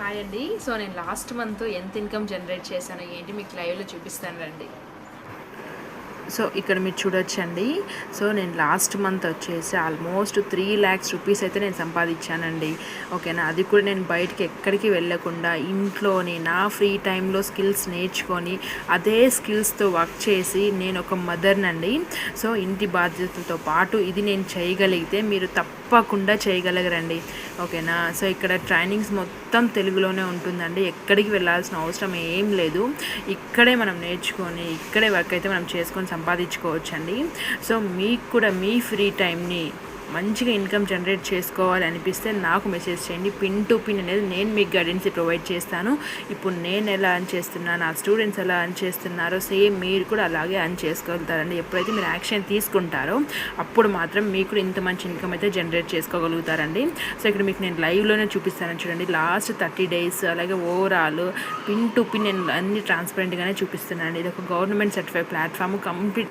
Hi అండి. So నేను last month ఎంత ఇన్కమ్ జనరేట్ చేశానో ఏంటి మీకు లైవ్లో చూపిస్తాను రండి. సో ఇక్కడ మీరు చూడొచ్చండి. సో నేను లాస్ట్ మంత్ వచ్చేసి ఆల్మోస్ట్ 3 lakhs రూపీస్ అయితే నేను సంపాదించానండి. ఓకేనా, అది కూడా నేను బయటికి ఎక్కడికి వెళ్ళకుండా ఇంట్లోనే నా ఫ్రీ టైంలో స్కిల్స్ నేర్చుకొని అదే స్కిల్స్తో వర్క్ చేసి నేను ఒక మదర్నండి. సో ఇంటి బాధ్యతలతో పాటు ఇది నేను చేయగలిగితే మీరు తప్పకుండా చేయగలగరండి. ఓకేనా, సో ఇక్కడ ట్రైనింగ్స్ మొత్తం తెలుగులోనే ఉంటుందండి. ఎక్కడికి వెళ్ళాల్సిన అవసరం ఏం లేదు. ఇక్కడే మనం నేర్చుకొని ఇక్కడే వర్క్ అయితే మనం చేసుకొని సంపాదించుకోవచ్చండి. సో మీకు కూడా మీ ఫ్రీ టైంని మంచిగా ఇన్కమ్ జనరేట్ చేసుకోవాలి అనిపిస్తే నాకు మెసేజ్ చేయండి. పిన్ టు పిన్ అనేది నేను మీకు గైడెన్స్ ప్రొవైడ్ చేస్తాను. ఇప్పుడు నేను ఎలా అర్న్ చేస్తున్నాను, నా స్టూడెంట్స్ ఎలా అర్న్ చేస్తున్నారో సేమ్ మీరు కూడా అలాగే అర్న్ చేసుకోగలుగుతారండి. ఎప్పుడైతే మీరు యాక్షన్ తీసుకుంటారో అప్పుడు మాత్రం మీకు కూడా ఇంత మంచి ఇన్కమ్ అయితే జనరేట్ చేసుకోగలుగుతారండి. సో ఇక్కడ మీకు నేను లైవ్లోనే చూపిస్తాను చూడండి. లాస్ట్ 30 days అలాగే ఓవరాల్ పిన్ టు పిన్ నేను అన్ని ట్రాన్స్పరెంట్గానే చూపిస్తున్నాను. ఇది ఒక గవర్నమెంట్ సర్టిఫైడ్ ప్లాట్ఫామ్. కంప్లీట్